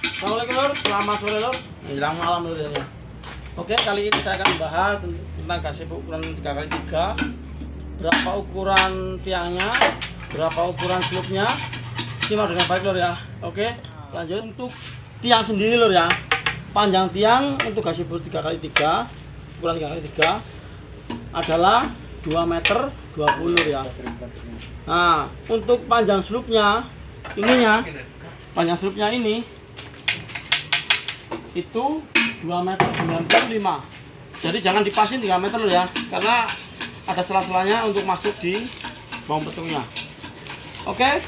Assalamualaikum lur, selamat sore lur, menjelang malam lur ya. Oke, kali ini saya akan membahas tentang gazebo ukuran 3x3. Berapa ukuran tiangnya, berapa ukuran sloopnya, simak dengan baik lur ya. Oke, lanjut. Untuk tiang sendiri lur ya, panjang tiang untuk gazebo 3x3 ukuran 3x3 adalah 2,20 meter ya. Nah, untuk panjang sloopnya ininya, panjang sloopnya ini itu 2,95 meter. Jadi jangan dipasin 3 meter loh ya, karena ada sela-selanya untuk masuk di bawah betungnya. Oke,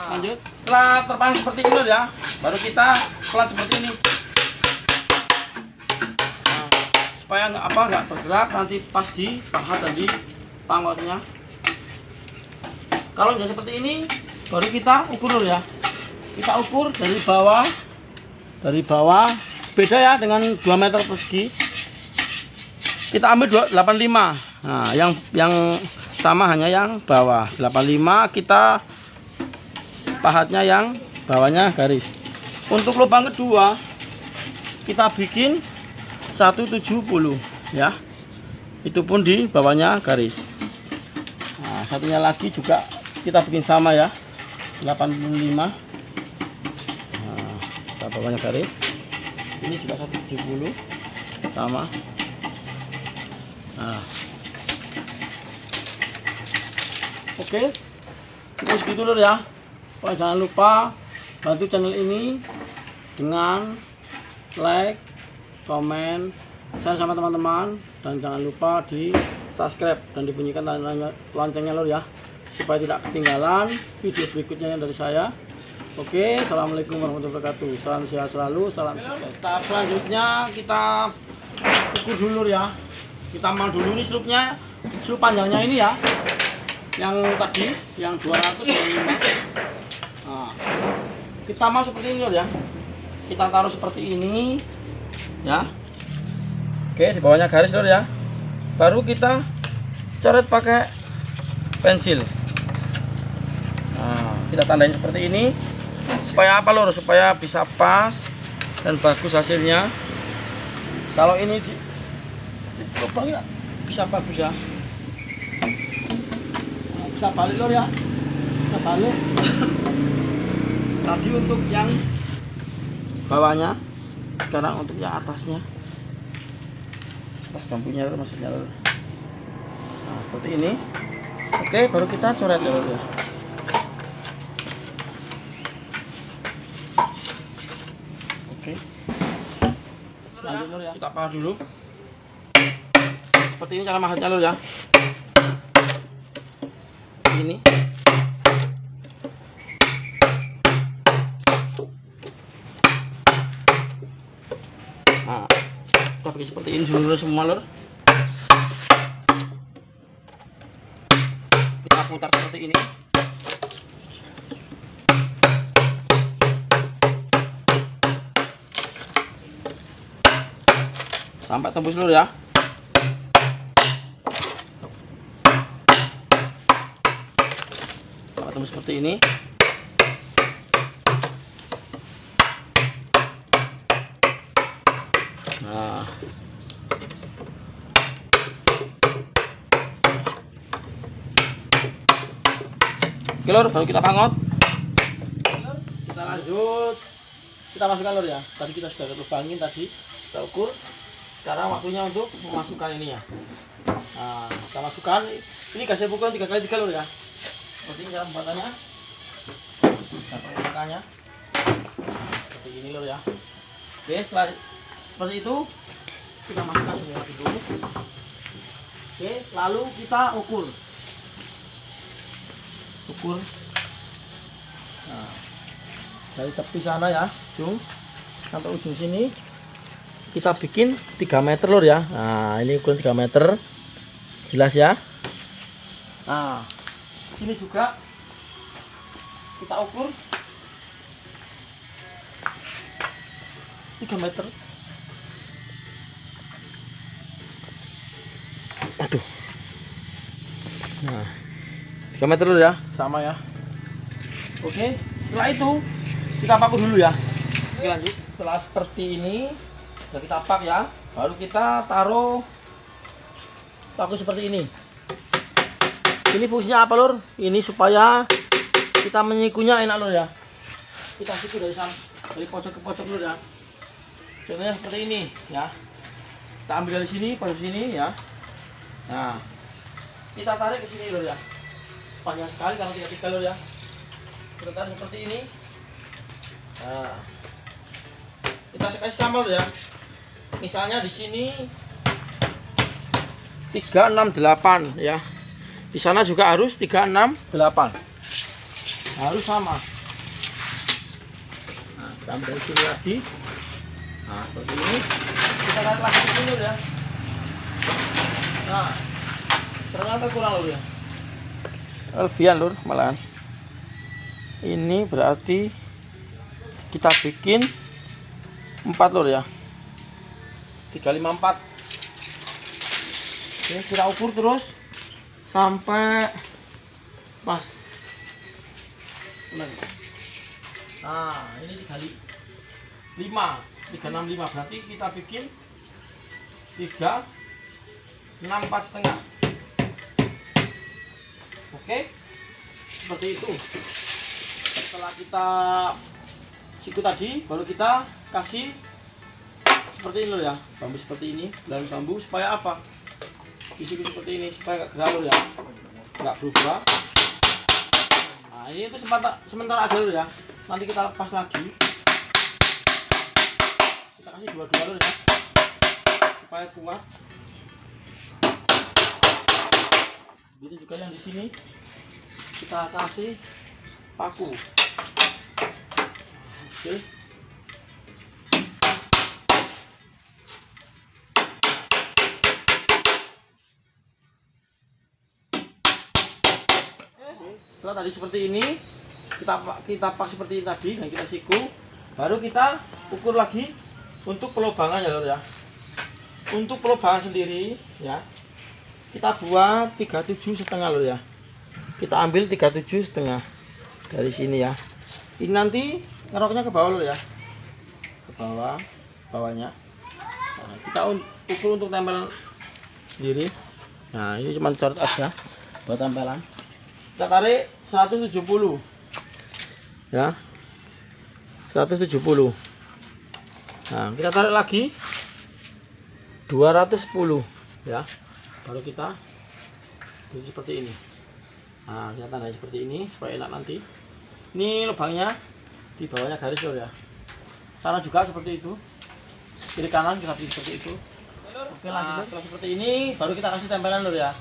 lanjut. Setelah terpasang seperti ini loh ya, baru kita pelan seperti ini. Nah, supaya nggak bergerak nanti pas di pahat dan di pangotnya. Kalau sudah seperti ini, baru kita ukur dulu ya. Kita ukur dari bawah beda ya dengan 2 meter persegi. Kita ambil 85. Nah, yang sama hanya yang bawah 85, kita pahatnya yang bawahnya garis. Untuk lubang kedua kita bikin 170 ya. Itu pun di bawahnya garis. Nah, satunya lagi juga kita bikin sama ya, 85. Nah, kita bawahnya garis. Ini juga 170 sama. Nah, oke, cukup segitu lur ya. Pokoknya jangan lupa bantu channel ini dengan like, komen, share sama teman-teman, dan jangan lupa di subscribe dan dibunyikan loncengnya lur ya, supaya tidak ketinggalan video berikutnya dari saya. Oke, assalamualaikum warahmatullahi wabarakatuh. Salam sehat selalu, salam sukses. Tahap selanjutnya kita ukur dulu ya. Kita mau dulu nih sloopnya, sloop panjangnya ini ya, yang tadi yang 225. Nah, kita mau seperti ini lur ya. Kita taruh seperti ini ya. Oke, di bawahnya garis lur ya. Baru kita coret pakai pensil. Nah, kita tandain seperti ini. Supaya apa lur? Supaya bisa pas dan bagus hasilnya. Kalau ini di lubang ya bisa bagus ya. Nah, kita balik lur ya. Kita balik. Tadi untuk yang bawahnya, sekarang untuk yang atasnya. Atas bambunya lur maksudnya lur. Nah, seperti ini. Oke, baru kita coret lur ya. Lanjut lur ya, kita pahat dulu. Seperti ini cara mahatnya lur ya. Ini. Nah, kita bikin seperti ini dulu semua lur. Kita putar seperti ini. Sampai tembus dulu ya. Sampai tembus seperti ini. Nah, oke lur, baru kita pangot. Kita lanjut. Kita masukkan lur ya. Tadi kita sudah lubangin tadi, kita ukur. Sekarang waktunya untuk memasukkan ini ya. Nah, kita masukkan. Ini gazebo ukuran 3x3 lur ya. Seperti ini cara pembuatannya. Kita penggunakannya seperti ini lur ya. Oke, setelah seperti itu kita masukkan semua dulu. Oke, lalu kita ukur. Nah, dari tepi sana ya, ujung sampai ujung sini kita bikin 3 meter lur ya. Nah, ini ukuran 3 meter. Jelas ya. Nah, sini juga kita ukur 3 meter. Aduh. Nah, 3 meter lur ya, sama ya. Oke, setelah itu Kita paku dulu ya. Oke, lanjut. Setelah seperti ini sudah kita pak ya, baru kita taruh paku seperti ini. Ini fungsinya apa lur? Ini supaya kita menyikunya enak lur ya. Kita siku dari sana, dari pojok ke pojok lur ya. Contohnya seperti ini ya. Kita ambil dari sini, pada sini ya. Nah, kita tarik ke sini lur ya. Panjang sekali karena tiga lur ya. Kita tarik seperti ini. Nah, kita kasih sama lur ya. Misalnya di sini 368 ya. Di sana juga harus 368. Harus sama. Nah, kita ambil dari sini lagi. Nah, seperti ini. Kita tarik lagi ke sini ya. Nah, ternyata kurang lur ya. Lebihan lur malahan. Ini berarti kita bikin 4 lur ya. 354. Oke, kita ukur terus sampai pas. Nah, ini 365 berarti kita bikin 364 setengah. Oke, seperti itu. Setelah kita siku tadi, baru kita kasih seperti ini loh ya, bambu seperti ini, dan bambu supaya apa? Disiku seperti ini supaya nggak gerah loh ya, nggak berubah. Nah, ini itu sementara aja loh ya. Nanti kita lepas lagi. Kita kasih dua-dua loh ya, supaya kuat. Begitu juga yang di sini kita kasih paku. Oke. Setelah tadi seperti ini, kita pak seperti ini tadi dan kita siku, baru kita ukur lagi untuk pelubangan ya lor ya. Untuk pelubangan sendiri ya, kita buat 37,5 lor ya. Kita ambil 37,5 dari sini ya. Ini nanti ngeroknya ke bawah lor ya, ke bawah, bawahnya. Nah, kita ukur untuk tempelan sendiri. Nah, ini cuma coret aja buat tempelan. Kita tarik 170 ya, 170. Nah, kita tarik lagi 210 ya, baru kita seperti ini. Nah, kita tandai seperti ini supaya enak nanti. Ini lubangnya di bawahnya garis lor ya, sana juga seperti itu, kiri kanan kita pilih seperti itu. Oke, lanjut. Setelah seperti ini baru kita kasih tempelan lor ya.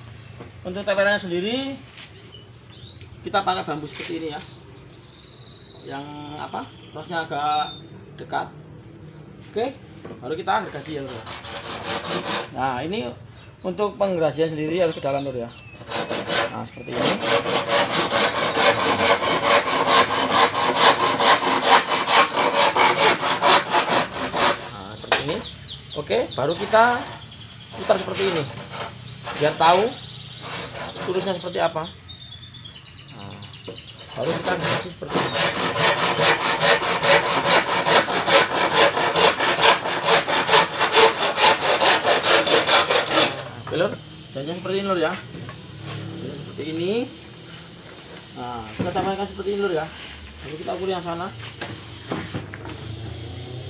Untuk tempelannya sendiri kita pakai bambu seperti ini ya, yang apa, rosnya agak dekat. Oke, baru kita gerasi ya lor ya. Nah, ini untuk penggerasian sendiri harus ke dalam lor ya. Nah, seperti ini. Nah, seperti ini. Oke, baru kita putar seperti ini biar tahu lurusnya seperti apa. Nah, baru kita gerasi seperti ini. Oke lor, jangan seperti ini lor ya. Seperti ini. Nah, kita tambahkan seperti ini lor ya. Lalu kita ukur yang sana.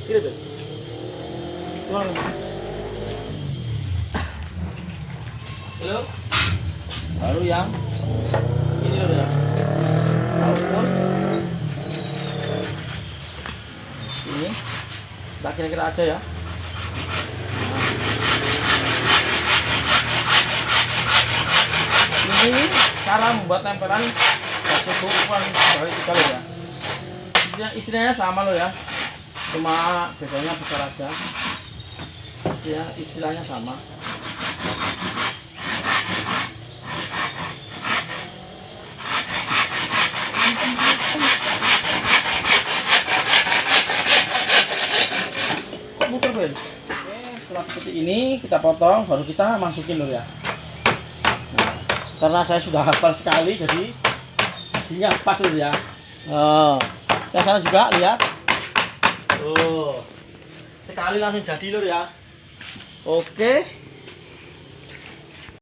Gitu tuh. Coba. Halo. Baru yang ini lor ya. Kita ukur. Ini. Kita kira-kira aja ya. Ini cara membuat tempelan bakso ukuran dari 3 loh ya. Istilahnya sama loh ya, cuma bedanya besar aja. Istilahnya sama. Muter bel. Oke, setelah seperti ini kita potong, baru kita masukin loh ya. Karena saya sudah hafal sekali, jadi hasilnya pas loh ya. Oh, Dan sana juga lihat. Tuh. Sekali langsung jadi lur ya. Oke.